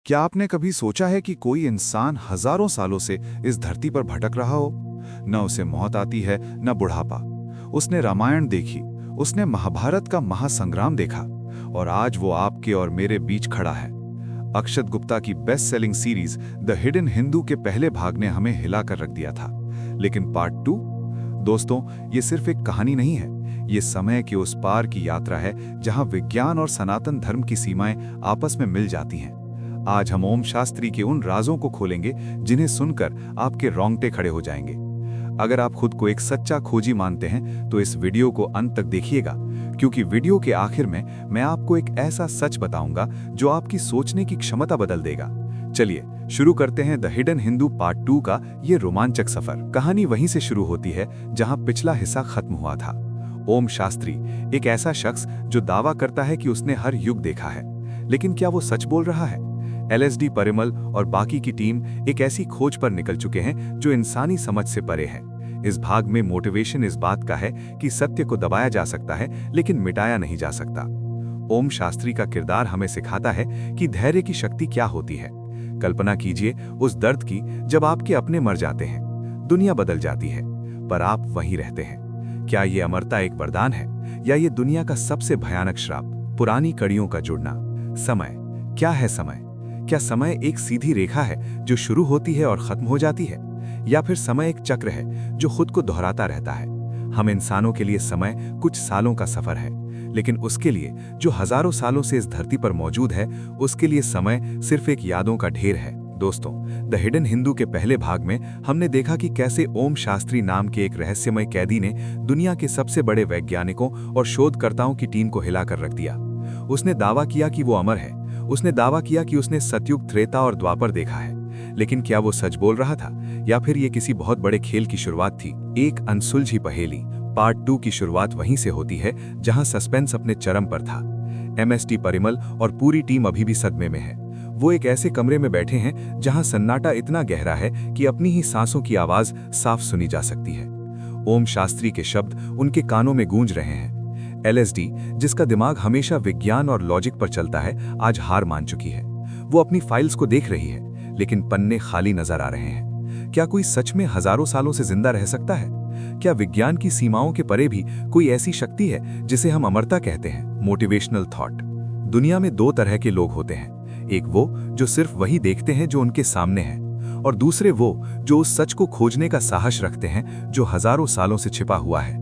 क्या आपने कभी सोचा है कि कोई इंसान हजारों सालों से इस धरती पर भटक रहा हो? न उसे मौत आती है न बुढ़ापा। उसने रामायण देखी, उसने महाभारत का महासंग्राम देखा, और आज वो आपके और मेरे बीच खड़ा है। अक्षत गुप्ता की best selling series the hidden Hindu के पहले भाग ने हमें हिला कर रख दिया था, लेकिन पार्ट 2? दोस्तों, ये सिर्फ एक कहानी नहीं है, ये समय के उस पार की यात्रा है जहां विज्ञान और सनातन धर्म की सीमाएं आपस में मिल जाती हैं। आज हम ओम शास्त्री के उन राजों को खोलेंगे जिन्हें सुनकर आपके रोंगटे खड़े हो जाएंगे। अगर आप खुद को एक सच्चा खोजी मानते हैं तो इस वीडियो को अंत तक देखिएगा, क्योंकि वीडियो के आखिर में मैं आपको एक ऐसा सच बताऊंगा जो आपकी सोचने की क्षमता बदल देगा। चलिए शुरू करते हैं द हिडन हिंदू पार्ट 2 का ये रोमांचक सफर। कहानी वहीं से शुरू होती है जहां पिछला हिस्सा खत्म हुआ था। ओम शास्त्री एक ऐसा शख्स जो दावा करता है कि उसने हर युग देखा है, लेकिन क्या वो सच बोल रहा है? LSD परिमल और बाकी की टीम एक ऐसी खोज पर निकल चुके हैं जो इंसानी समझ से परे है। इस भाग में मोटिवेशन इस बात का है कि सत्य को दबाया जा सकता है लेकिन मिटाया नहीं जा सकता। ओम शास्त्री का किरदार हमें सिखाता है कि धैर्य की शक्ति क्या होती है। कल्पना कीजिए उस दर्द की जब आपके अपने मर जाते हैं, दुनिया बदल जाती है, पर आप वहीं रहते हैं। क्या ये अमरता एक वरदान है या ये दुनिया का सबसे भयानक श्राप? पुरानी कड़ियों का जुड़ना। समय क्या है? समय क्या समय एक सीधी रेखा है जो शुरू होती है और खत्म हो जाती है, या फिर समय एक चक्र है जो खुद को दोहराता रहता है? हम इंसानों के लिए समय कुछ सालों का सफर है, लेकिन उसके लिए जो हजारों सालों से इस धरती पर मौजूद है, उसके लिए समय सिर्फ एक यादों का ढेर है। दोस्तों, द हिडन हिंदू के पहले भाग में हमने देखा कि कैसे ओम शास्त्री नाम के एक रहस्यमय कैदी ने दुनिया के सबसे बड़े वैज्ञानिकों और शोधकर्ताओं की टीम को हिलाकर रख दिया। उसने दावा किया कि वो अमर है, उसने दावा किया कि उसने सतयुग, त्रेता और द्वापर देखा है, लेकिन क्या वो सच बोल रहा था या फिर ये किसी बहुत बड़े खेल की शुरुआत थी? एक अनसुलझी पहेली। पार्ट 2 की शुरुआत वहीं से होती है जहां सस्पेंस अपने चरम पर था। MST परिमल और पूरी टीम अभी भी सदमे में है। वो एक ऐसे कमरे में बैठे हैं जहां सन्नाटा इतना गहरा है कि अपनी ही सांसों की आवाज साफ सुनी जा सकती है। ओम शास्त्री के शब्द उनके कानों में गूंज रहे हैं। LSD, जिसका दिमाग हमेशा विज्ञान और लॉजिक पर चलता है, आज हार मान चुकी है। वो अपनी फाइल्स को देख रही है, लेकिन पन्ने खाली नजर आ रहे हैं। क्या कोई सच में हजारों सालों से जिंदा रह सकता है? क्या विज्ञान की सीमाओं के परे भी कोई ऐसी शक्ति है जिसे हम अमरता कहते हैं? Motivational thought. दुनिया में दो तरह के लोग होते हैं, एक वो जो सिर्फ वही देखते हैं जो उनके सामने है, और दूसरे वो जो उस सच को खोजने का साहस रखते हैं जो हजारों सालों से छिपा हुआ है।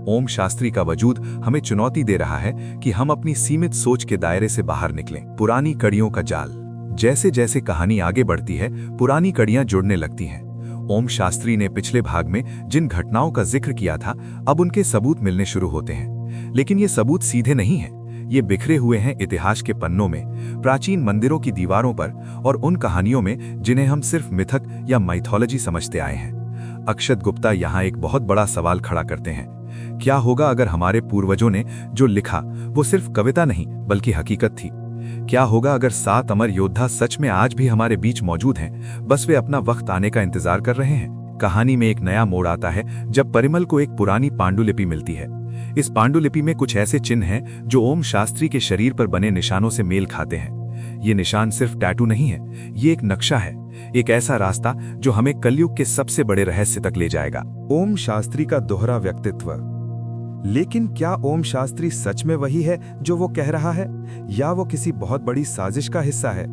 ओम शास्त्री का वजूद हमें चुनौती दे रहा है कि हम अपनी सीमित सोच के दायरे से बाहर निकलें। पुरानी कड़ियों का जाल। जैसे जैसे कहानी आगे बढ़ती है, पुरानी कड़ियां जुड़ने लगती हैं। ओम शास्त्री ने पिछले भाग में जिन घटनाओं का जिक्र किया था, अब उनके सबूत मिलने शुरू होते हैं, लेकिन ये सबूत सीधे नहीं हैं। ये बिखरे हुए हैं इतिहास के पन्नों में, प्राचीन मंदिरों की दीवारों पर, और उन कहानियों में जिन्हें हम सिर्फ मिथक या माइथोलॉजी समझते आए हैं। अक्षत गुप्ता यहाँ एक बहुत बड़ा सवाल खड़ा करते हैं। क्या होगा अगर हमारे पूर्वजों ने जो लिखा वो सिर्फ कविता नहीं बल्कि हकीकत थी? क्या होगा अगर 7 अमर योद्धा सच में आज भी हमारे बीच मौजूद हैं, बस वे अपना वक्त आने का इंतजार कर रहे हैं? कहानी में एक नया मोड़ आता है जब परिमल को एक पुरानी पांडुलिपि मिलती है। इस पांडुलिपि में कुछ ऐसे चिन्ह हैं जो ओम शास्त्री के शरीर पर बने निशानों से मेल खाते हैं। ये निशान सिर्फ टैटू नहीं है, ये एक नक्शा है, एक ऐसा रास्ता जो हमें कलयुग के सबसे बड़े रहस्य तक ले जाएगा। ओम शास्त्री का दोहरा व्यक्तित्व। लेकिन क्या ओम शास्त्री सच में वही है जो वो कह रहा है, या वो किसी बहुत बड़ी साजिश का हिस्सा है?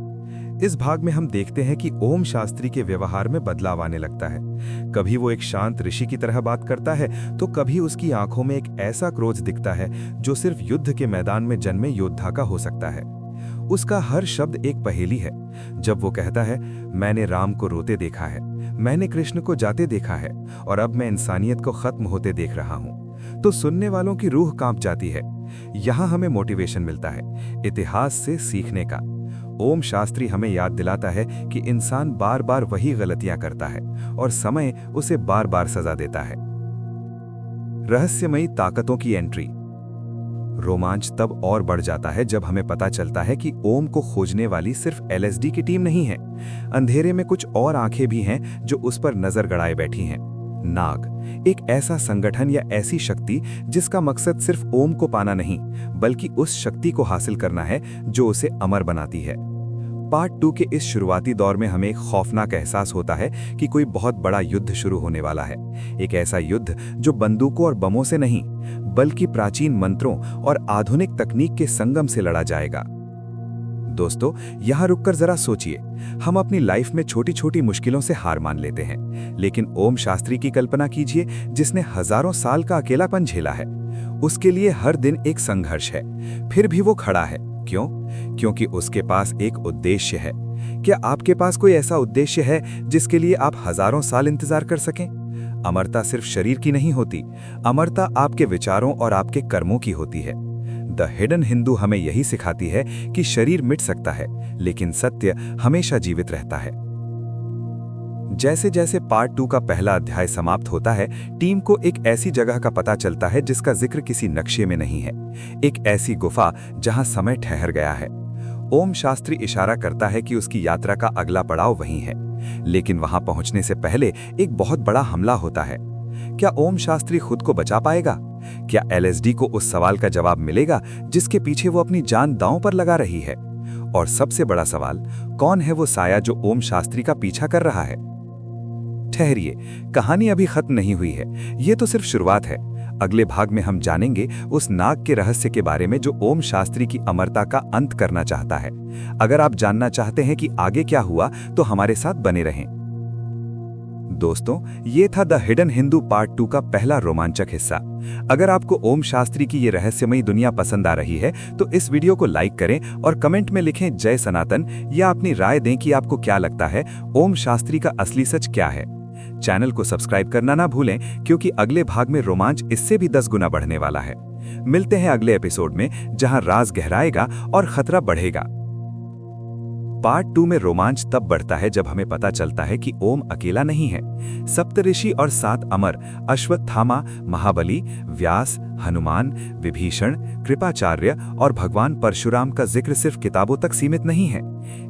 इस भाग में हम देखते हैं कि ओम शास्त्री के व्यवहार में बदलाव आने लगता है। कभी वो एक शांत ऋषि की तरह बात करता है, तो कभी उसकी आंखों में एक ऐसा क्रोध दिखता है जो सिर्फ युद्ध के मैदान में जन्मे योद्धा का हो सकता है। उसका हर शब्द एक पहेली है। जब वो कहता है, मैंने राम को रोते देखा है, मैंने कृष्ण को जाते देखा है, और अब मैं इंसानियत को खत्म होते देख रहा हूँ, तो सुनने वालों की रूह कांप जाती है। यहाँ हमें मोटिवेशन मिलता है, इतिहास से सीखने का। ओम शास्त्री हमें याद दिलाता है कि इंसान बार बार वही गलतियां करता है और समय उसे बार बार सजा देता है। रहस्यमयी ताकतों की एंट्री। रोमांच तब और बढ़ जाता है जब हमें पता चलता है कि ओम को खोजने वाली सिर्फ LSD की टीम नहीं है। अंधेरे में कुछ और आंखें भी हैं जो उस पर नजर गड़ाए बैठी हैं। नाग, एक ऐसा संगठन या ऐसी शक्ति जिसका मकसद सिर्फ ओम को पाना नहीं, बल्कि उस शक्ति को हासिल करना है जो उसे अमर बनाती है। पार्ट 2 के इस शुरुआती दौर में हमें एक खौफनाक एहसास होता है कि कोई बहुत बड़ा युद्ध शुरू होने वाला है। एक ऐसा युद्ध जो बंदूकों और बमों से नहीं, बल्कि प्राचीन मंत्रों और आधुनिक तकनीक के संगम से लड़ा जाएगा। दोस्तों, यहाँ रुककर जरा सोचिए, हम अपनी लाइफ में छोटी छोटी मुश्किलों से हार मान लेते हैं, लेकिन ओम शास्त्री की कल्पना कीजिए, जिसने हजारों साल का अकेलापन झेला है। उसके लिए हर दिन एक संघर्ष है, फिर भी वो खड़ा है। क्यों? क्योंकि उसके पास एक उद्देश्य है। क्या आपके पास कोई ऐसा उद्देश्य है जिसके लिए आप हजारों साल इंतजार कर सकें? अमरता सिर्फ शरीर की नहीं होती, अमरता आपके विचारों और आपके कर्मों की होती है। द हिडन हिंदू हमें यही सिखाती है कि शरीर मिट सकता है, लेकिन सत्य हमेशा जीवित रहता है। जैसे जैसे पार्ट 2 का पहला अध्याय समाप्त होता है, टीम को एक ऐसी जगह का पता चलता है जिसका जिक्र किसी नक्शे में नहीं है। एक ऐसी गुफा जहां समय ठहर गया है। ओम शास्त्री इशारा करता है कि उसकी यात्रा का अगला पड़ाव वहीं है, लेकिन वहां पहुंचने से पहले एक बहुत बड़ा हमला होता है। क्या ओम शास्त्री खुद को बचा पाएगा? क्या एलएसडी को उस सवाल का जवाब मिलेगा जिसके पीछे वो अपनी जान दांव पर लगा रही है? और सबसे बड़ा सवाल, कौन है वो साया जो ओम शास्त्री का पीछा कर रहा है? ठहरिए, कहानी अभी खत्म नहीं हुई है, ये तो सिर्फ शुरुआत है। अगले भाग में हम जानेंगे उस नाग के रहस्य के बारे में जो ओम शास्त्री की अमरता का अंत करना चाहता है। अगर आप जानना चाहते हैं कि आगे क्या हुआ, तो हमारे साथ बने रहें। दोस्तों, ये था द हिडन हिंदू पार्ट 2 का पहला रोमांचक हिस्सा। अगर आपको ओम शास्त्री की ये रहस्यमयी दुनिया पसंद आ रही है, तो इस वीडियो को लाइक करें और कमेंट में लिखें जय सनातन, या अपनी राय दें कि आपको क्या लगता है, ओम शास्त्री का असली सच क्या है। चैनल को सब्सक्राइब करना ना भूलें, क्योंकि अगले भाग में रोमांच इससे भी 10 गुना बढ़ने वाला है। मिलते हैं अगले एपिसोड में, जहां राज गहराएगा और खतरा बढ़ेगा। पार्ट 2 में रोमांच तब बढ़ता है जब हमें पता चलता है कि ओम अकेला नहीं है। सप्तऋषि और 7 अमर, अश्वत्थामा, महाबली, व्यास, हनुमान, विभीषण, कृपाचार्य और भगवान परशुराम का जिक्र सिर्फ किताबों तक सीमित नहीं है।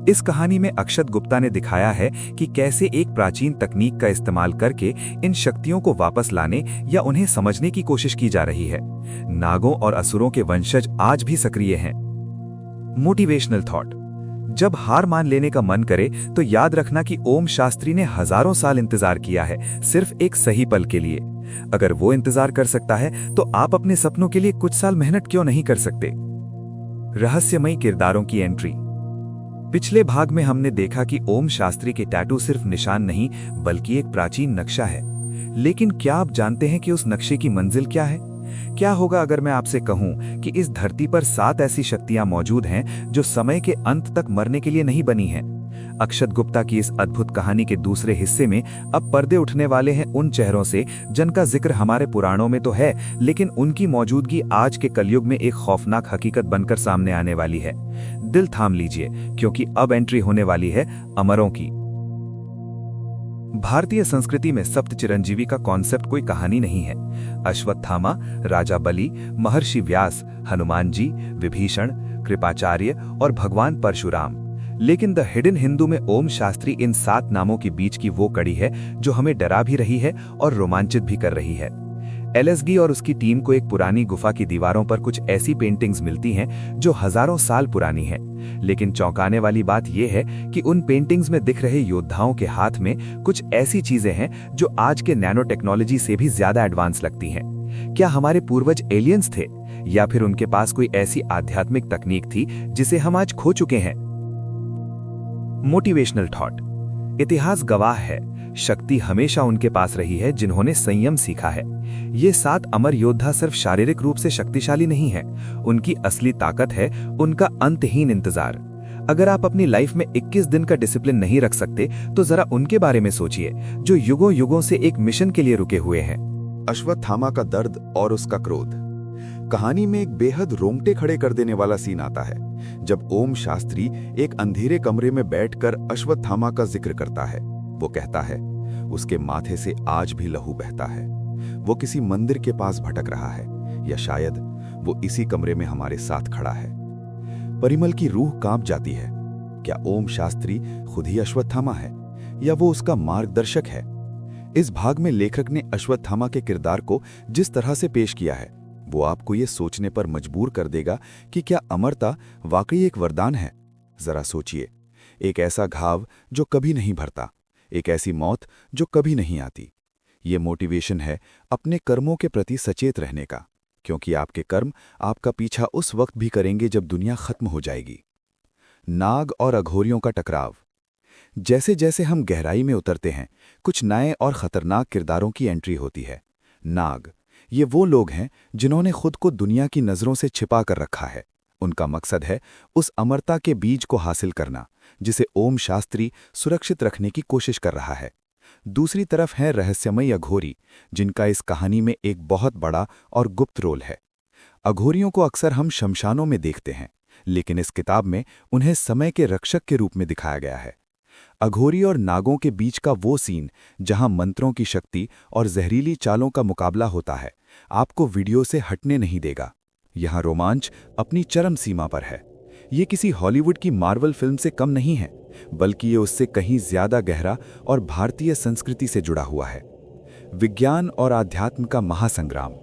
इस कहानी में अक्षत गुप्ता ने दिखाया है कि कैसे एक प्राचीन तकनीक का इस्तेमाल करके इन शक्तियों को वापस लाने या उन्हें समझने की कोशिश की जा रही है। नागों और असुरों के वंशज आज भी सक्रिय हैं। मोटिवेशनल थॉट: जब हार मान लेने का मन करे तो याद रखना कि ओम शास्त्री ने हजारों साल इंतजार किया है, सिर्फ एक सही पल के लिए। अगर वो इंतजार कर सकता है, तो आप अपने सपनों के लिए कुछ साल मेहनत क्यों नहीं कर सकते? रहस्यमयी किरदारों की एंट्री। पिछले भाग में हमने देखा कि ओम शास्त्री के टैटू सिर्फ निशान नहीं, बल्कि एक प्राचीन नक्शा है। लेकिन क्या आप जानते हैं कि उस नक्शे की मंजिल क्या है? क्या होगा अगर मैं आपसे कहूं कि इस धरती पर 7 ऐसी शक्तियां मौजूद हैं जो समय के अंत तक मरने के लिए नहीं बनी हैं? अक्षत गुप्ता की इस अद्भुत कहानी के दूसरे हिस्से में अब पर्दे उठने वाले हैं उन चेहरों से जिनका जिक्र हमारे पुराणों में तो है, लेकिन उनकी मौजूदगी आज के कलयुग में एक खौफनाक हकीकत बनकर सामने आने वाली है। दिल थाम लीजिए, क्योंकि अब एंट्री होने वाली है अमरों की। भारतीय संस्कृति में सप्त चिरंजीवी का कॉन्सेप्ट कोई कहानी नहीं है। अश्वत्थामा, राजा बलि, महर्षि व्यास, हनुमान जी, विभीषण, कृपाचार्य और भगवान परशुराम। लेकिन द हिडन हिंदू में ओम शास्त्री इन 7 नामों के बीच की वो कड़ी है जो हमें डरा भी रही है और रोमांचित भी कर रही है। एलएसडी और उसकी टीम को एक पुरानी गुफा की दीवारों पर कुछ ऐसी पेंटिंग्स मिलती हैं जो हजारों साल पुरानी हैं। लेकिन चौंकाने वाली बात यह है कि उन पेंटिंग्स में दिख रहे योद्धाओं के हाथ में कुछ ऐसी चीजें हैं जो आज के नैनो टेक्नोलॉजी से भी ज्यादा एडवांस लगती हैं। क्या हमारे पूर्वज एलियंस थे, या फिर उनके पास कोई ऐसी आध्यात्मिक तकनीक थी जिसे हम आज खो चुके हैं? मोटिवेशनल थॉट: इतिहास गवाह है, शक्ति हमेशा उनके पास रही है जिन्होंने संयम सीखा है। ये 7 अमर योद्धा सिर्फ शारीरिक रूप से शक्तिशाली नहीं है, उनकी असली ताकत है उनका अंतहीन इंतजार। अगर आप अपनी लाइफ में 21 दिन का डिसिप्लिन नहीं रख सकते, तो जरा उनके बारे में सोचिए जो युगों युगों से एक मिशन के लिए रुके हुए हैं। अश्वत्थामा का दर्द और उसका क्रोध। कहानी में एक बेहद रोंगटे खड़े कर देने वाला सीन आता है जब ओम शास्त्री एक अंधेरे कमरे में बैठकर अश्वत्थामा का जिक्र करता है। वो कहता है, उसके माथे से आज भी लहू बहता है। वो किसी मंदिर के पास भटक रहा है, या शायद वो इसी कमरे में हमारे साथ खड़ा है। परिमल की रूह कांप जाती है। क्या ओम शास्त्री खुद ही अश्वत्थामा है, या वो उसका मार्गदर्शक है? इस भाग में लेखक ने अश्वत्थामा के किरदार को जिस तरह से पेश किया है, वो आपको ये सोचने पर मजबूर कर देगा कि क्या अमरता वाकई एक वरदान है। जरा सोचिए, एक ऐसा घाव जो कभी नहीं भरता, एक ऐसी मौत जो कभी नहीं आती। ये मोटिवेशन है अपने कर्मों के प्रति सचेत रहने का, क्योंकि आपके कर्म आपका पीछा उस वक्त भी करेंगे जब दुनिया खत्म हो जाएगी। नाग और अघोरियों का टकराव। जैसे जैसे हम गहराई में उतरते हैं, कुछ नए और खतरनाक किरदारों की एंट्री होती है। नाग, ये वो लोग हैं जिन्होंने खुद को दुनिया की नज़रों से छिपा कर रखा है। उनका मकसद है उस अमरता के बीज को हासिल करना जिसे ओम शास्त्री सुरक्षित रखने की कोशिश कर रहा है। दूसरी तरफ है रहस्यमयी अघोरी, जिनका इस कहानी में एक बहुत बड़ा और गुप्त रोल है। अघोरियों को अक्सर हम शमशानों में देखते हैं, लेकिन इस किताब में उन्हें समय के रक्षक के रूप में दिखाया गया है। अघोरी और नागों के बीच का वो सीन जहां मंत्रों की शक्ति और जहरीली चालों का मुकाबला होता है, आपको वीडियो से हटने नहीं देगा। यहां रोमांच अपनी चरम सीमा पर है। ये किसी हॉलीवुड की मार्वल फिल्म से कम नहीं है, बल्कि ये उससे कहीं ज्यादा गहरा और भारतीय संस्कृति से जुड़ा हुआ है। विज्ञान और आध्यात्म का महासंग्राम।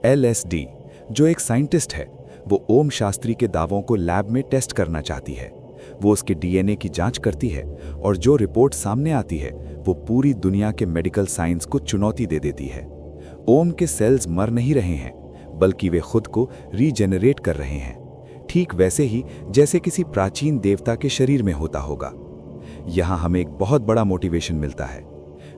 LSD, जो एक साइंटिस्ट है, वो ओम शास्त्री के दावों को लैब में टेस्ट करना चाहती है। वो उसके DNA की जांच करती है और जो रिपोर्ट सामने आती है वो पूरी दुनिया के मेडिकल साइंस को चुनौती दे देती है। ओम के सेल्स मर नहीं रहे हैं, बल्कि वे खुद को रीजेनरेट कर रहे हैं, ठीक वैसे ही जैसे किसी प्राचीन देवता के शरीर में होता होगा। यहाँ हमें एक बहुत बड़ा मोटिवेशन मिलता है।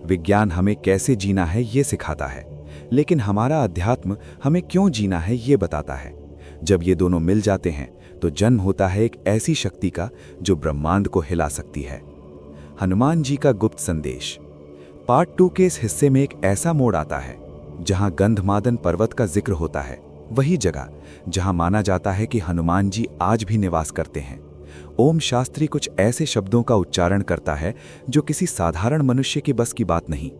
विज्ञान हमें कैसे जीना है ये सिखाता है, लेकिन हमारा अध्यात्म हमें क्यों जीना है ये बताता है। जब ये दोनों मिल जाते हैं तो जन्म होता है एक ऐसी शक्ति का जो ब्रह्मांड को हिला सकती है। हनुमान जी का गुप्त संदेश। पार्ट 2 के इस हिस्से में एक ऐसा मोड़ आता है जहां गंधमादन पर्वत का जिक्र होता है, वही जगह जहां माना जाता है कि हनुमान जी आज भी निवास करते हैं। ओम शास्त्री कुछ ऐसे शब्दों का उच्चारण करता है जो किसी साधारण मनुष्य की बस की बात नहीं।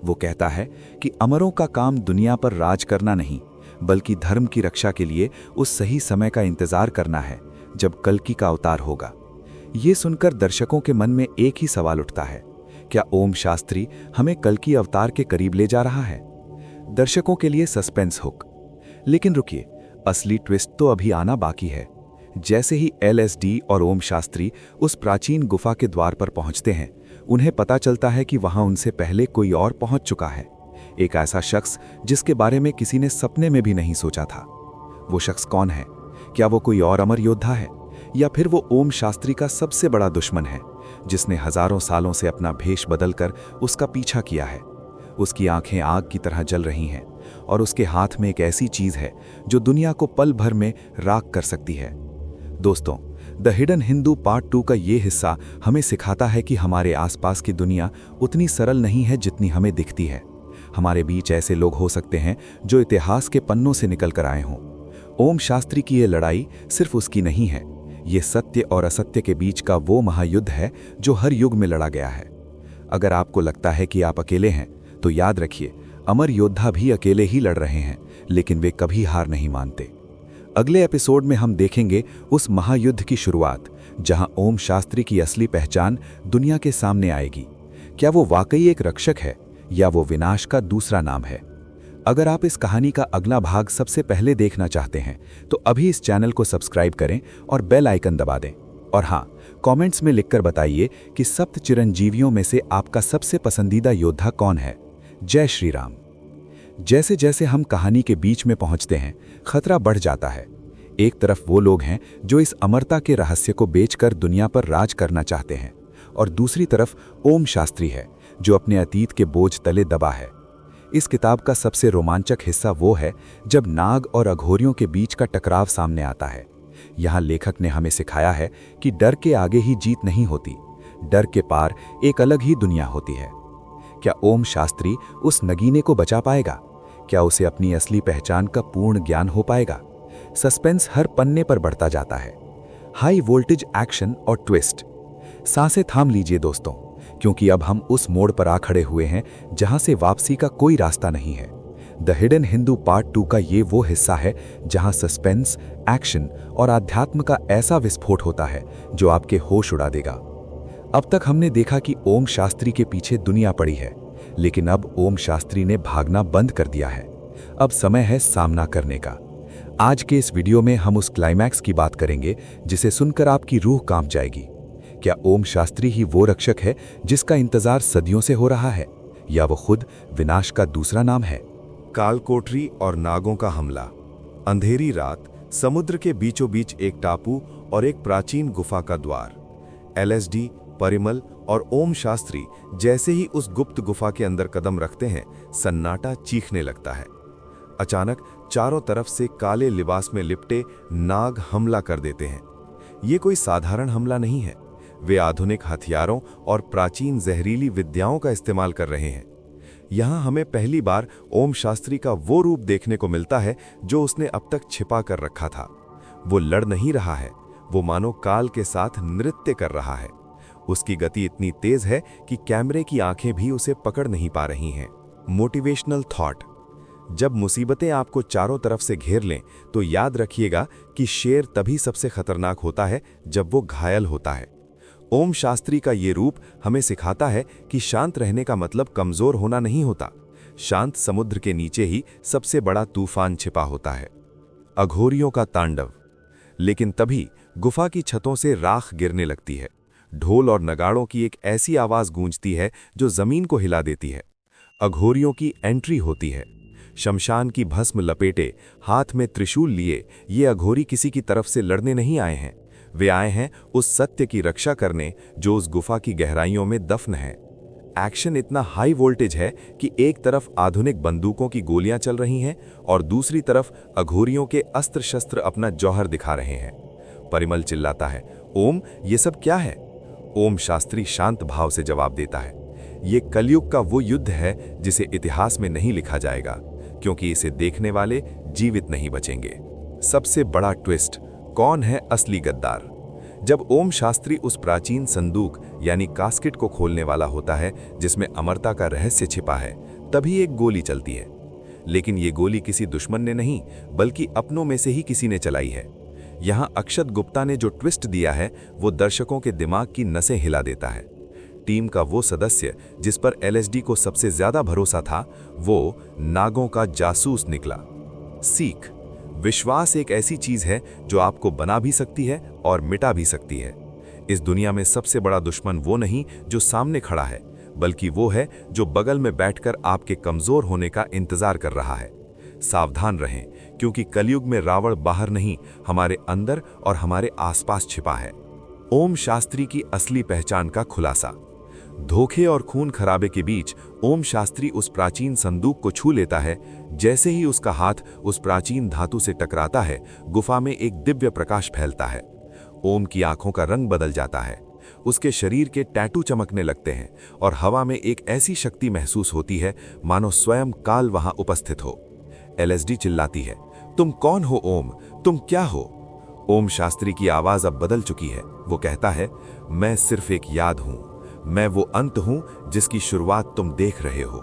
वो कहता है कि अमरों का काम दुनिया पर राज करना नहीं, बल्कि धर्म की रक्षा के लिए उस सही समय का इंतजार करना है जब कल्कि का अवतार होगा। ये सुनकर दर्शकों के मन में एक ही सवाल उठता है, क्या ओम शास्त्री हमें कल्कि अवतार के करीब ले जा रहा है? दर्शकों के लिए सस्पेंस हुक। लेकिन रुकिए, असली ट्विस्ट तो अभी आना बाकी है। जैसे ही LSD और ओम शास्त्री उस प्राचीन गुफा के द्वार पर पहुंचते हैं, उन्हें पता चलता है कि वहां उनसे पहले कोई और पहुंच चुका है। एक ऐसा शख्स जिसके बारे में किसी ने सपने में भी नहीं सोचा था। वो शख्स कौन है? क्या वो कोई और अमर योद्धा है, या फिर वो ओम शास्त्री का सबसे बड़ा दुश्मन है जिसने हजारों सालों से अपना भेष बदलकर उसका पीछा किया है? उसकी आंखें आग की तरह जल रही हैं और उसके हाथ में एक ऐसी चीज है जो दुनिया को पल भर में राख कर सकती है। दोस्तों, द हिडन हिंदू पार्ट 2 का ये हिस्सा हमें सिखाता है कि हमारे आसपास की दुनिया उतनी सरल नहीं है जितनी हमें दिखती है। हमारे बीच ऐसे लोग हो सकते हैं जो इतिहास के पन्नों से निकल कर आए हों। ओम शास्त्री की ये लड़ाई सिर्फ उसकी नहीं है, ये सत्य और असत्य के बीच का वो महायुद्ध है जो हर युग में लड़ा गया है। अगर आपको लगता है कि आप अकेले हैं, तो याद रखिए, अमर योद्धा भी अकेले ही लड़ रहे हैं, लेकिन वे कभी हार नहीं मानते। अगले एपिसोड में हम देखेंगे उस महायुद्ध की शुरुआत, जहां ओम शास्त्री की असली पहचान दुनिया के सामने आएगी। क्या वो वाकई एक रक्षक है या वो विनाश का दूसरा नाम है? अगर आप इस कहानी का अगला भाग सबसे पहले देखना चाहते हैं तो अभी इस चैनल को सब्सक्राइब करें और बेल आइकन दबा दें। और हाँ, कमेंट्स में लिखकर बताइए कि सप्त चिरंजीवियों में से आपका सबसे पसंदीदा योद्धा कौन है। जय श्री राम। जैसे जैसे हम कहानी के बीच में पहुंचते हैं, खतरा बढ़ जाता है। एक तरफ वो लोग हैं जो इस अमरता के रहस्य को बेचकर दुनिया पर राज करना चाहते हैं, और दूसरी तरफ ओम शास्त्री है जो अपने अतीत के बोझ तले दबा है। इस किताब का सबसे रोमांचक हिस्सा वो है जब नाग और अघोरियों के बीच का टकराव सामने आता है। यहाँ लेखक ने हमें सिखाया है कि डर के आगे ही जीत नहीं होती, डर के पार एक अलग ही दुनिया होती है। क्या ओम शास्त्री उस नगीने को बचा पाएगा? क्या उसे अपनी असली पहचान का पूर्ण ज्ञान हो पाएगा? सस्पेंस हर पन्ने पर बढ़ता जाता है। हाई वोल्टेज एक्शन और ट्विस्ट। सांसें थाम लीजिए दोस्तों, क्योंकि अब हम उस मोड़ पर आ खड़े हुए हैं जहां से वापसी का कोई रास्ता नहीं है। द हिडन हिंदू पार्ट 2 का ये वो हिस्सा है जहां सस्पेंस, एक्शन और आध्यात्म का ऐसा विस्फोट होता है जो आपके होश उड़ा देगा। अब तक हमने देखा कि ओम शास्त्री के पीछे दुनिया पड़ी है, लेकिन अब ओम शास्त्री ने भागना बंद कर दिया है। अब समय है सामना करने का। आज के इस वीडियो में हम उस क्लाइमैक्स की बात करेंगे जिसे सुनकर आपकी रूह कांप जाएगी। क्या ओम शास्त्री ही वो रक्षक है जिसका इंतजार सदियों से हो रहा है, या वो खुद विनाश का दूसरा नाम है? कालकोठरी और नागों का हमला। अंधेरी रात, समुद्र के बीचों बीच एक टापू और एक प्राचीन गुफा का द्वार। एलएसडी, परिमल और ओम शास्त्री जैसे ही उस गुप्त गुफा के अंदर कदम रखते हैं, सन्नाटा चीखने लगता है। अचानक चारों तरफ से काले लिबास में लिपटे नाग हमला कर देते हैं। ये कोई साधारण हमला नहीं है, वे आधुनिक हथियारों और प्राचीन जहरीली विद्याओं का इस्तेमाल कर रहे हैं। यहाँ हमें पहली बार ओम शास्त्री का वो रूप देखने को मिलता है जो उसने अब तक छिपा कर रखा था। वो लड़ नहीं रहा है, वो मानो काल के साथ नृत्य कर रहा है। उसकी गति इतनी तेज है कि कैमरे की आंखें भी उसे पकड़ नहीं पा रही हैं। Motivational thought. जब मुसीबतें आपको चारों तरफ से घेर लें तो याद रखिएगा कि शेर तभी सबसे खतरनाक होता है जब वो घायल होता है। ओम शास्त्री का ये रूप हमें सिखाता है कि शांत रहने का मतलब कमजोर होना नहीं होता। शांत समुद्र के नीचे ही सबसे बड़ा तूफान छिपा होता है। अघोरियों का तांडव। लेकिन तभी गुफा की छतों से राख गिरने लगती है। ढोल और नगाड़ों की एक ऐसी आवाज गूंजती है जो जमीन को हिला देती है। अघोरियों की एंट्री होती है। शमशान की भस्म लपेटे, हाथ में त्रिशूल लिए ये अघोरी किसी की तरफ से लड़ने नहीं आए हैं। वे आए हैं उस सत्य की रक्षा करने जो उस गुफा की गहराइयों में दफन है। एक्शन इतना हाई वोल्टेज है कि एक तरफ आधुनिक बंदूकों की गोलियां चल रही हैं और दूसरी तरफ अघोरियों के अस्त्र शस्त्र अपना जौहर दिखा रहे हैं। परिमल चिल्लाता है, ओम, ये सब क्या है? ओम शास्त्री शांत भाव से जवाब देता है, ये कलयुग का वो युद्ध है जिसे इतिहास में नहीं लिखा जाएगा, क्योंकि इसे देखने वाले जीवित नहीं बचेंगे। सबसे बड़ा ट्विस्ट, कौन है असली गद्दार? जब ओम शास्त्री उस प्राचीन संदूक यानी कास्केट को खोलने वाला होता है जिसमें अमरता का रहस्य छिपा है, तभी एक गोली चलती है। लेकिन ये गोली किसी दुश्मन ने नहीं, बल्कि अपनों में से ही किसी ने चलाई है। यहाँ अक्षत गुप्ता ने जो ट्विस्ट दिया है वो दर्शकों के दिमाग की नसें हिला देता है। टीम का वो सदस्य जिस पर एलएसडी को सबसे ज्यादा भरोसा था, वो नागों का जासूस निकला। सीख। विश्वास एक ऐसी चीज है जो आपको बना भी सकती है और मिटा भी सकती है। इस दुनिया में सबसे बड़ा दुश्मन वो नहीं जो सामने खड़ा है, बल्कि वो है जो बगल में बैठकर आपके कमजोर होने का इंतजार कर रहा है। सावधान रहें, क्योंकि कलयुग में रावण बाहर नहीं, हमारे अंदर और हमारे आसपास छिपा है। ओम शास्त्री की असली पहचान का खुलासा। धोखे और खून खराबे के बीच ओम शास्त्री उस प्राचीन संदूक को छू लेता है। जैसे ही उसका हाथ उस प्राचीन धातु से टकराता है, गुफा में एक दिव्य प्रकाश फैलता है। ओम की आंखों का रंग बदल जाता है, उसके शरीर के टैटू चमकने लगते हैं और हवा में एक ऐसी शक्ति महसूस होती है मानो स्वयं काल वहां उपस्थित हो। एलएसडी चिल्लाती है, तुम कौन हो ओम? तुम क्या हो? ओम शास्त्री की आवाज अब बदल चुकी है। वो कहता है, मैं सिर्फ एक याद हूं। मैं वो अंत हूं जिसकी शुरुआत तुम देख रहे हो।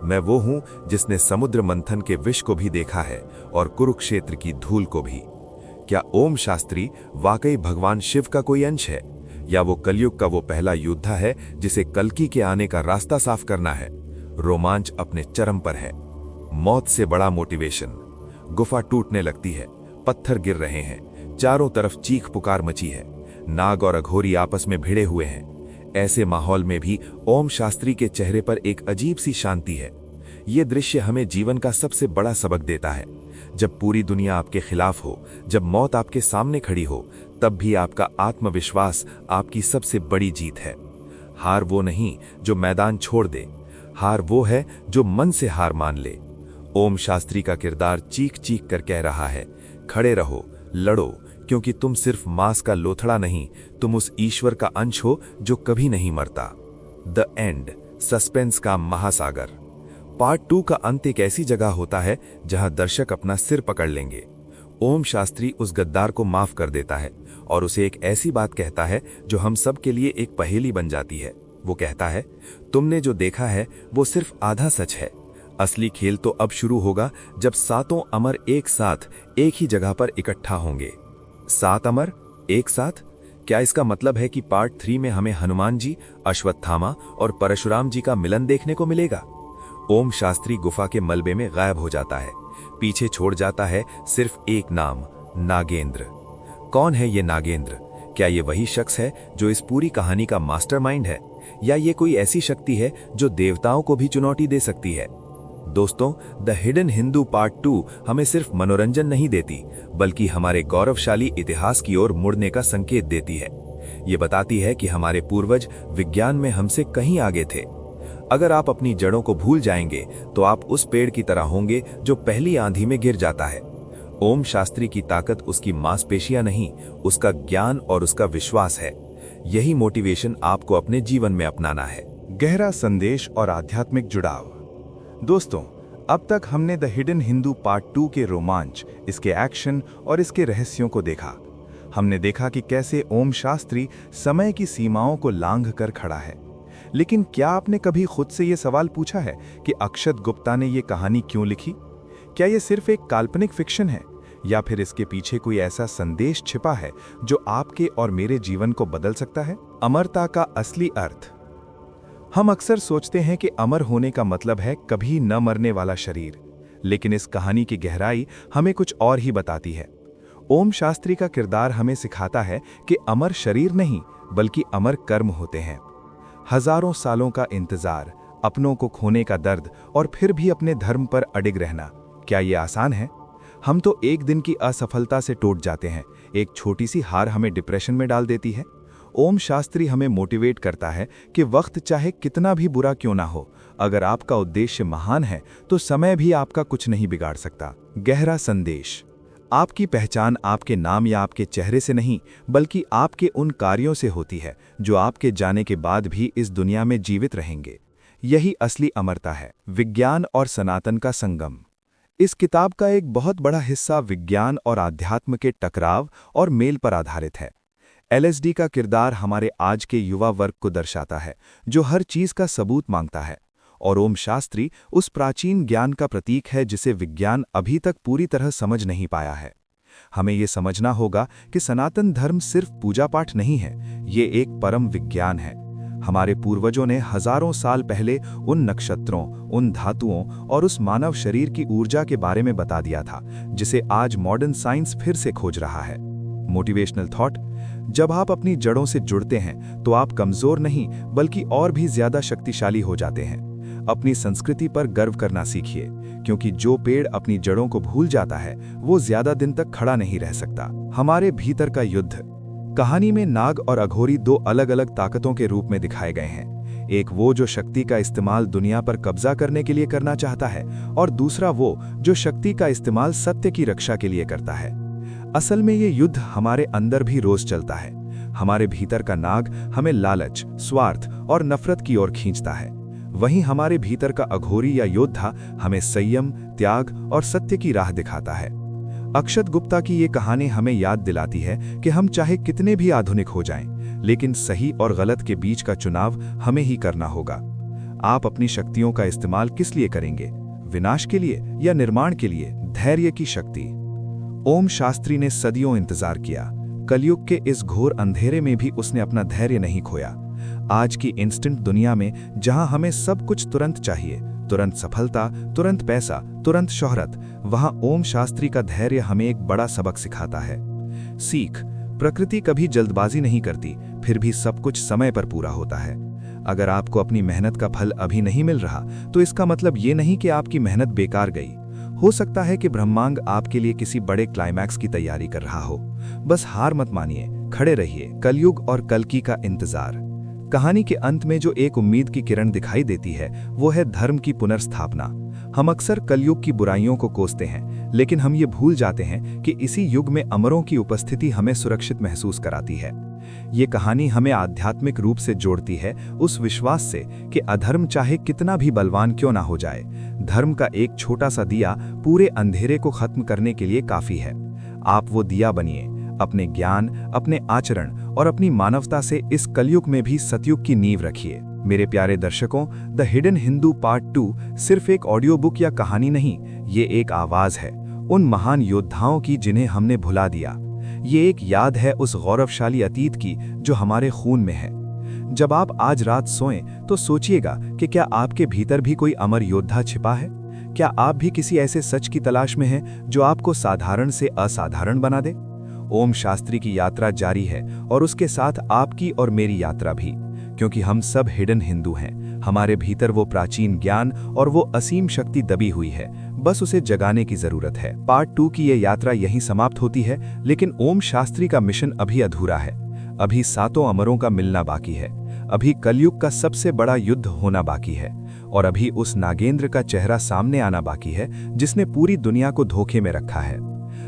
मैं वो हूं जिसने समुद्र मंथन के विष को भी देखा है और कुरुक्षेत्र की धूल को भी। क्या ओम शास्त्री वाकई भगवान शिव का कोई अंश है, या वो कलयुग का वो पहला योद्धा है जिसे कल्कि के आने का रास्ता साफ करना है? रोमांच अपने चरम पर है। मौत से बड़ा मोटिवेशन। गुफा टूटने लगती है, पत्थर गिर रहे हैं, चारों तरफ चीख पुकार मची है। नाग और अघोरी आपस में भिड़े हुए हैं। ऐसे माहौल में भी ओम शास्त्री के चेहरे पर एक अजीब सी शांति है। ये दृश्य हमें जीवन का सबसे बड़ा सबक देता है। जब पूरी दुनिया आपके खिलाफ हो, जब मौत आपके सामने खड़ी हो, तब भी आपका आत्मविश्वास आपकी सबसे बड़ी जीत है। हार वो नहीं जो मैदान छोड़ दे, हार वो है जो मन से हार मान ले। ओम शास्त्री का किरदार चीख चीख कर कह रहा है, खड़े रहो, लड़ो, क्योंकि तुम सिर्फ मांस का लोथड़ा नहीं, तुम उस ईश्वर का अंश हो जो कभी नहीं मरता। द एंड, सस्पेंस का महासागर। पार्ट 2 का अंत एक ऐसी जगह होता है जहां दर्शक अपना सिर पकड़ लेंगे। ओम शास्त्री उस गद्दार को माफ कर देता है और उसे एक ऐसी बात कहता है जो हम सब के लिए एक पहेली बन जाती है। वो कहता है, तुमने जो देखा है वो सिर्फ आधा सच है। असली खेल तो अब शुरू होगा जब सातों अमर एक साथ एक ही जगह पर इकट्ठा होंगे। 7 अमर एक साथ? क्या इसका मतलब है कि पार्ट 3 में हमें हनुमान जी, अश्वत्थामा और परशुराम जी का मिलन देखने को मिलेगा? ओम शास्त्री गुफा के मलबे में गायब हो जाता है। पीछे छोड़ जाता है सिर्फ एक नाम, नागेंद्र। कौन है ये नागेंद्र? क्या ये वही शख्स है जो इस पूरी कहानी का मास्टरमाइंड है, या ये कोई ऐसी शक्ति है जो देवताओं को भी चुनौती दे सकती है? दोस्तों, द हिडन हिंदू पार्ट 2 हमें सिर्फ मनोरंजन नहीं देती, बल्कि हमारे गौरवशाली इतिहास की ओर मुड़ने का संकेत देती है। ये बताती है कि हमारे पूर्वज विज्ञान में हमसे कहीं आगे थे। अगर आप अपनी जड़ों को भूल जाएंगे तो आप उस पेड़ की तरह होंगे जो पहली आंधी में गिर जाता है। ओम शास्त्री की ताकत उसकी मांसपेशियां नहीं, उसका ज्ञान और उसका विश्वास है। यही मोटिवेशन आपको अपने जीवन में अपनाना है। गहरा संदेश और आध्यात्मिक जुड़ाव। दोस्तों, अब तक हमने द हिडन हिंदू पार्ट 2 के रोमांच, इसके एक्शन और इसके रहस्यों को देखा। हमने देखा कि कैसे ओम शास्त्री समय की सीमाओं को लांघ कर खड़ा है। लेकिन क्या आपने कभी खुद से ये सवाल पूछा है कि अक्षत गुप्ता ने ये कहानी क्यों लिखी? क्या ये सिर्फ एक काल्पनिक फिक्शन है, या फिर इसके पीछे कोई ऐसा संदेश छिपा है जो आपके और मेरे जीवन को बदल सकता है? अमरता का असली अर्थ। हम अक्सर सोचते हैं कि अमर होने का मतलब है कभी न मरने वाला शरीर, लेकिन इस कहानी की गहराई हमें कुछ और ही बताती है। ओम शास्त्री का किरदार हमें सिखाता है कि अमर शरीर नहीं, बल्कि अमर कर्म होते हैं। हजारों सालों का इंतजार, अपनों को खोने का दर्द और फिर भी अपने धर्म पर अडिग रहना, क्या ये आसान है? हम तो एक दिन की असफलता से टूट जाते हैं, एक छोटी सी हार हमें डिप्रेशन में डाल देती है। ओम शास्त्री हमें मोटिवेट करता है कि वक्त चाहे कितना भी बुरा क्यों ना हो, अगर आपका उद्देश्य महान है तो समय भी आपका कुछ नहीं बिगाड़ सकता। गहरा संदेश। आपकी पहचान आपके नाम या आपके चेहरे से नहीं, बल्कि आपके उन कार्यों से होती है जो आपके जाने के बाद भी इस दुनिया में जीवित रहेंगे। यही असली अमरता है। विज्ञान और सनातन का संगम। इस किताब का एक बहुत बड़ा हिस्सा विज्ञान और आध्यात्म के टकराव और मेल पर आधारित है। एलएसडी का किरदार हमारे आज के युवा वर्ग को दर्शाता है, जो हर चीज का सबूत मांगता है, और ओम शास्त्री उस प्राचीन ज्ञान का प्रतीक है जिसे विज्ञान अभी तक पूरी तरह समझ नहीं पाया है। हमें ये समझना होगा कि सनातन धर्म सिर्फ पूजा पाठ नहीं है, ये एक परम विज्ञान है। हमारे पूर्वजों ने हजारों साल पहले उन नक्षत्रों, उन धातुओं और उस मानव शरीर की ऊर्जा के बारे में बता दिया था, जिसे आज मॉडर्न साइंस फिर से खोज रहा है। Motivational thought. जब आप अपनी जड़ों से जुड़ते हैं तो आप कमजोर नहीं, बल्कि और भी ज्यादा शक्तिशाली हो जाते हैं। अपनी संस्कृति पर गर्व करना सीखिए, क्योंकि जो पेड़ अपनी जड़ों को भूल जाता है वो ज्यादा दिन तक खड़ा नहीं रह सकता। हमारे भीतर का युद्ध। कहानी में नाग और अघोरी दो अलग अलग ताकतों के रूप में दिखाए गए हैं। एक वो जो शक्ति का इस्तेमाल दुनिया पर कब्जा करने के लिए करना चाहता है, और दूसरा वो जो शक्ति का इस्तेमाल सत्य की रक्षा के लिए करता है। असल में ये युद्ध हमारे अंदर भी रोज चलता है। हमारे भीतर का नाग हमें लालच, स्वार्थ और नफरत की ओर खींचता है, वहीं हमारे भीतर का अघोरी या योद्धा हमें संयम, त्याग और सत्य की राह दिखाता है। अक्षत गुप्ता की ये कहानी हमें याद दिलाती है कि हम चाहे कितने भी आधुनिक हो जाएं, लेकिन सही और गलत के बीच का चुनाव हमें ही करना होगा। आप अपनी शक्तियों का इस्तेमाल किस लिए करेंगे? विनाश के लिए या निर्माण के लिए? धैर्य की शक्ति। ओम शास्त्री ने सदियों इंतजार किया। कलयुग के इस घोर अंधेरे में भी उसने अपना धैर्य नहीं खोया। आज की इंस्टेंट दुनिया में जहां हमें सब कुछ तुरंत चाहिए, तुरंत सफलता, तुरंत पैसा, तुरंत शोहरत, वहां ओम शास्त्री का धैर्य हमें एक बड़ा सबक सिखाता है। सीख। प्रकृति कभी जल्दबाजी नहीं करती, फिर भी सब कुछ समय पर पूरा होता है। अगर आपको अपनी मेहनत का फल अभी नहीं मिल रहा, तो इसका मतलब ये नहीं कि आपकी मेहनत बेकार गई। हो सकता है कि ब्रह्मांड आपके लिए किसी बड़े क्लाइमैक्स की तैयारी कर रहा हो। बस हार मत मानिए, खड़े रहिए। कलयुग और कल्कि का इंतजार। कहानी के अंत में जो एक उम्मीद की किरण दिखाई देती है, वो है धर्म की पुनर्स्थापना। हम अक्सर कलयुग की बुराइयों को कोसते हैं, लेकिन हम ये भूल जाते हैं कि इसी युग में अमरों की उपस्थिति हमें सुरक्षित महसूस कराती है। ये कहानी हमें आध्यात्मिक रूप से जोड़ती है, उस विश्वास से कि अधर्म चाहे कितना भी बलवान क्यों ना हो जाए, धर्म का एक छोटा सा दिया पूरे अंधेरे को खत्म करने के लिए काफी है। आप वो दिया बनिए, अपने ज्ञान, अपने आचरण और अपनी मानवता से इस कलयुग में भी सतयुग की नींव रखिए। मेरे प्यारे दर्शकों, द हिडन हिंदू पार्ट 2 सिर्फ एक ऑडियो बुक या कहानी नहीं, ये एक आवाज है उन महान योद्धाओं की जिन्हें हमने भुला दिया। ये एक याद है उस गौरवशाली अतीत की जो हमारे खून में है। जब आप आज रात सोएं तो सोचिएगा कि क्या आपके भीतर भी कोई अमर योद्धा छिपा है? क्या आप भी किसी ऐसे सच की तलाश में हैं जो आपको साधारण से असाधारण बना दे? ओम शास्त्री की यात्रा जारी है और उसके साथ आपकी और मेरी यात्रा भी, क्योंकि हम सब हिडन हिंदू हैं। हमारे भीतर वो प्राचीन ज्ञान और वो असीम शक्ति दबी हुई है, बस उसे जगाने की जरूरत है। पार्ट 2 की ये यात्रा यहीं समाप्त होती है, लेकिन ओम शास्त्री का मिशन अभी अधूरा है। अभी 7 अमरों का मिलना बाकी है, अभी कलयुग का सबसे बड़ा युद्ध होना बाकी है, और अभी उस नागेंद्र का चेहरा सामने आना बाकी है जिसने पूरी दुनिया को धोखे में रखा है।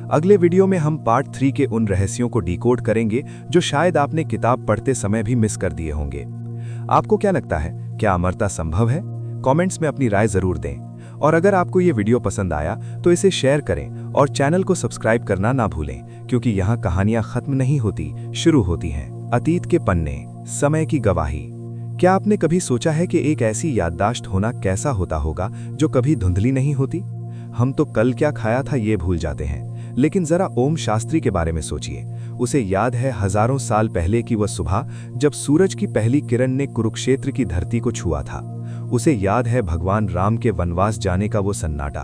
अगले वीडियो में हम पार्ट 3 के उन रहस्यों को डिकोड करेंगे जो शायद आपने किताब पढ़ते समय भी मिस कर दिए होंगे। आपको क्या लगता है, क्या अमरता संभव है? कमेंट्स में अपनी राय जरूर दें, और अगर आपको ये वीडियो पसंद आया तो इसे शेयर करें और चैनल को सब्सक्राइब करना ना भूलें, क्योंकि यहाँ कहानियां खत्म नहीं होती, शुरू होती हैं। अतीत के पन्ने, समय की गवाही। क्या आपने कभी सोचा है कि एक ऐसी याददाश्त होना कैसा होता होगा जो कभी धुंधली नहीं होती? हम तो कल क्या खाया था ये भूल जाते हैं, लेकिन जरा ओम शास्त्री के बारे में सोचिए। उसे याद है हजारों साल पहले की वह सुबह जब सूरज की पहली किरण ने कुरुक्षेत्र की धरती को छुआ था। उसे याद है भगवान राम के वनवास जाने का वो सन्नाटा।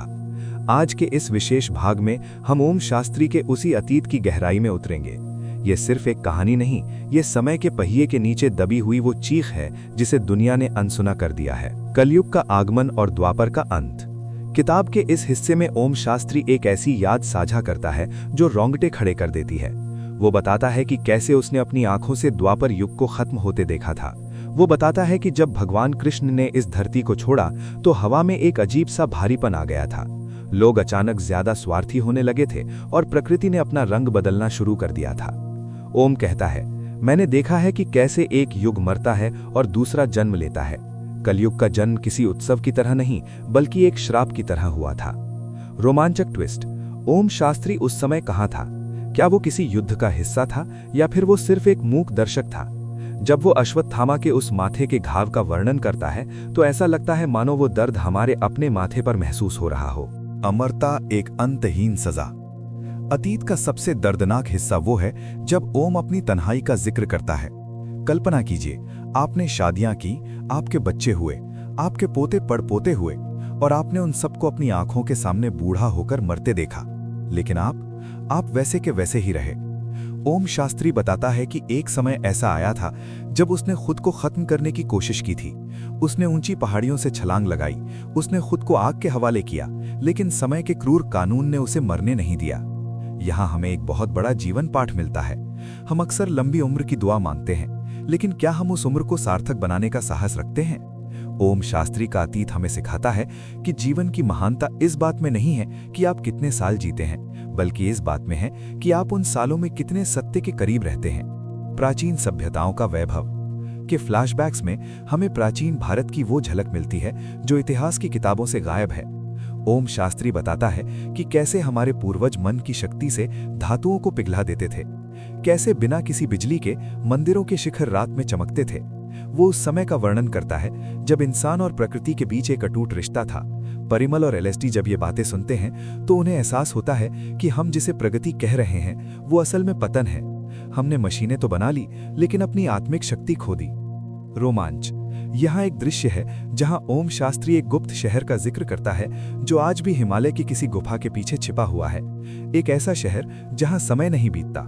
आज के इस विशेष भाग में हम ओम शास्त्री के उसी अतीत की गहराई में उतरेंगे। ये सिर्फ एक कहानी नहीं, ये समय के पहिए के नीचे दबी हुई वो चीख है जिसे दुनिया ने अनसुना कर दिया है। कलयुग का आगमन और द्वापर का अंत। किताब के इस हिस्से में ओम शास्त्री एक ऐसी याद साझा करता है जो रोंगटे खड़े कर देती है। वो बताता है कि कैसे उसने अपनी आंखों से द्वापर युग को खत्म होते देखा था। वो बताता है कि जब भगवान कृष्ण ने इस धरती को छोड़ा तो हवा में एक अजीब सा भारीपन आ गया था। लोग अचानक ज्यादा स्वार्थी होने लगे थे और प्रकृति ने अपना रंग बदलना शुरू कर दिया था। ओम कहता है, मैंने देखा है कि कैसे एक युग मरता है और दूसरा जन्म लेता है। कलयुग का जन्म किसी उत्सव की तरह नहीं, बल्कि एक श्राप की तरह हुआ था। रोमांचक ट्विस्ट, ओम शास्त्री उस समय कहाँ था? क्या वो किसी युद्ध का हिस्सा था या फिर वो सिर्फ एक मूक दर्शक था? जब वो अश्वत्थामा के उस माथे के घाव का वर्णन करता है तो ऐसा लगता है मानो वो दर्द हमारे अपने माथे पर महसूस हो रहा हो। अमरता एक अंतहीन सजा। अतीत का सबसे दर्दनाक हिस्सा वो है जब ओम अपनी तन्हाई का जिक्र करता है। कल्पना कीजिए, आपने शादियां की, आपके बच्चे हुए, आपके पोते पड़पोते हुए, और आपने उन सबको अपनी आंखों के सामने बूढ़ा होकर मरते देखा, लेकिन आप वैसे के वैसे ही रहे। ओम शास्त्री बताता है कि एक समय ऐसा आया था जब उसने खुद को खत्म करने की कोशिश की थी। उसने ऊंची पहाड़ियों से छलांग लगाई, उसने खुद को आग के हवाले किया, लेकिन समय के क्रूर कानून ने उसे मरने नहीं दिया। यहाँ हमें एक बहुत बड़ा जीवन पाठ मिलता है। हम अक्सर लंबी उम्र की दुआ मांगते हैं, लेकिन क्या हम उस उम्र को सार्थक बनाने का साहस रखते हैं? ओम शास्त्री का अतीत हमें सिखाता है कि जीवन की महानता इस बात में नहीं है कि आप कितने साल जीते हैं, बल्कि इस बात में है कि आप उन सालों में कितने सत्य के करीब रहते हैं। प्राचीन सभ्यताओं का वैभव के फ्लैशबैक्स में हमें प्राचीन भारत की वो झलक मिलती है जो इतिहास की किताबों से गायब है। ओम शास्त्री बताता है कि कैसे हमारे पूर्वज मन की शक्ति से धातुओं को पिघला देते थे, कैसे बिना किसी बिजली के मंदिरों के शिखर रात में चमकते थे। वो उस समय का वर्णन करता है जब इंसान और प्रकृति के बीच एक अटूट रिश्ता था। परिमल और एलएसडी जब ये बातें सुनते हैं तो उन्हें एहसास होता है कि हम जिसे प्रगति कह रहे हैं वो असल में पतन है। हमने मशीनें तो बना ली, लेकिन अपनी आत्मिक शक्ति खो दी। रोमांच। यहाँ एक दृश्य है जहाँ ओम शास्त्री एक गुप्त शहर का जिक्र करता है जो आज भी हिमालय की किसी गुफा के पीछे छिपा हुआ है। एक ऐसा शहर जहाँ समय नहीं बीतता।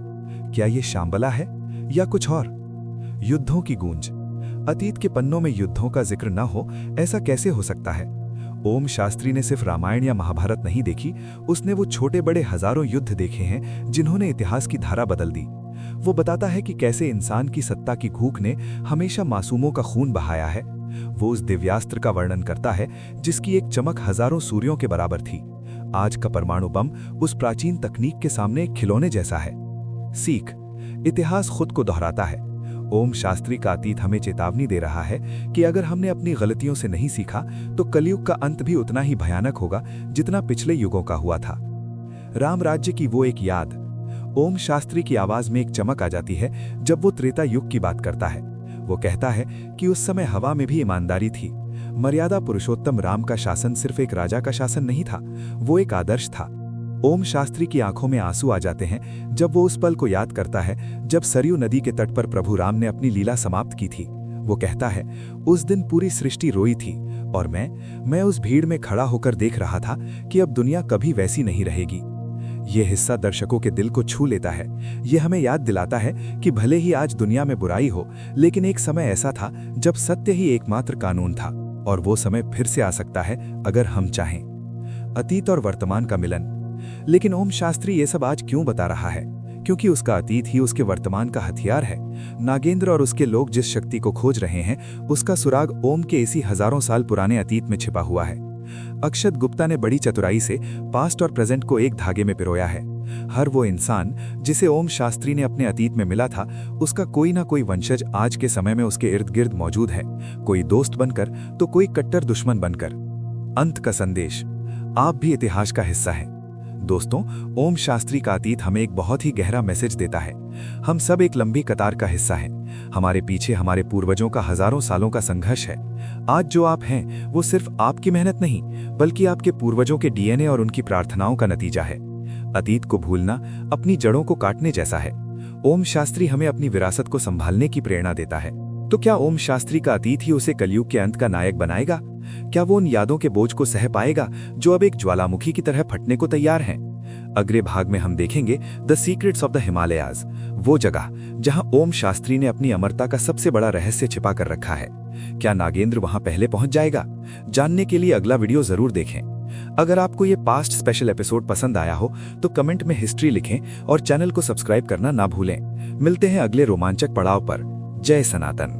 क्या ये शांबला है या कुछ और? युद्धों की गूंज। अतीत के पन्नों में युद्धों का जिक्र न हो, ऐसा कैसे हो सकता है? ओम शास्त्री ने सिर्फ रामायण या महाभारत नहीं देखी, उसने वो छोटे बड़े हजारों युद्ध देखे हैं जिन्होंने इतिहास की धारा बदल दी। वो बताता है कि कैसे इंसान की सत्ता की भूख ने हमेशा मासूमों का खून बहाया है। वो उस दिव्यास्त्र का वर्णन करता है जिसकी एक चमक हजारों सूर्यों के बराबर थी। आज का परमाणु बम उस प्राचीन तकनीक के सामने एक खिलौने जैसा है। सीख। इतिहास खुद को दोहराता है। ओम शास्त्री का अतीत हमें चेतावनी दे रहा है कि अगर हमने अपनी गलतियों से नहीं सीखा तो कलयुग का अंत भी उतना ही भयानक होगा जितना पिछले युगों का हुआ था। राम राज्य की वो एक याद। ओम शास्त्री की आवाज में एक चमक आ जाती है जब वो त्रेता युग की बात करता है। वो कहता है कि उस समय हवा में भी ईमानदारी थी। मर्यादा पुरुषोत्तम राम का शासन सिर्फ एक राजा का शासन नहीं था, वो एक आदर्श था। ओम शास्त्री की आंखों में आंसू आ जाते हैं जब वो उस पल को याद करता है जब सरयू नदी के तट पर प्रभु राम ने अपनी लीला समाप्त की थी। वो कहता है, उस दिन पूरी सृष्टि रोई थी और मैं उस भीड़ में खड़ा होकर देख रहा था कि अब दुनिया कभी वैसी नहीं रहेगी। ये हिस्सा दर्शकों के दिल को छू लेता है। ये हमें याद दिलाता है कि भले ही आज दुनिया में बुराई हो, लेकिन एक समय ऐसा था जब सत्य ही एकमात्र कानून था, और वो समय फिर से आ सकता है अगर हम चाहें। अतीत और वर्तमान का मिलन। लेकिन ओम शास्त्री ये सब आज क्यों बता रहा है? क्योंकि उसका अतीत ही उसके वर्तमान का हथियार है। नागेंद्र और उसके लोग जिस शक्ति को खोज रहे हैं, उसका सुराग ओम के इसी हजारों साल पुराने अतीत में छिपा हुआ है। अक्षत गुप्ता ने बड़ी चतुराई से पास्ट और प्रेजेंट को एक धागे में पिरोया है। हर वो इंसान जिसे ओम शास्त्री ने अपने अतीत में मिला था, उसका कोई ना कोई वंशज आज के समय में उसके इर्द गिर्द मौजूद है, कोई दोस्त बनकर तो कोई कट्टर दुश्मन बनकर। अंत का संदेश, आप भी इतिहास का हिस्सा हैं। दोस्तों, ओम शास्त्री का अतीत हमें एक बहुत ही गहरा मैसेज देता है। हम सब एक लंबी कतार का हिस्सा हैं। हमारे पीछे हमारे पूर्वजों का हजारों सालों का संघर्ष है। आज जो आप हैं, वो सिर्फ आपकी मेहनत नहीं, बल्कि आपके पूर्वजों के डीएनए और उनकी प्रार्थनाओं का नतीजा है। अतीत को भूलना अपनी जड़ों को काटने जैसा है। ओम शास्त्री हमें अपनी विरासत को संभालने की प्रेरणा देता है। तो क्या ओम शास्त्री का अतीत ही उसे कलयुग के अंत का नायक बनाएगा? क्या वो उन यादों के बोझ को सह पाएगा जो अब एक ज्वालामुखी की तरह फटने को तैयार हैं? अगले भाग में हम देखेंगे the secrets of the Himalayas, वो जगह जहां ओम शास्त्री ने अपनी अमरता का सबसे बड़ा रहस्य छिपा कर रखा है। क्या नागेंद्र वहां पहले पहुंच जाएगा? जानने के लिए अगला वीडियो जरूर देखें। अगर आपको ये पास्ट स्पेशल एपिसोड पसंद आया हो तो कमेंट में हिस्ट्री लिखें और चैनल को सब्सक्राइब करना ना भूलें। मिलते हैं अगले रोमांचक पड़ाव पर। जय सनातन।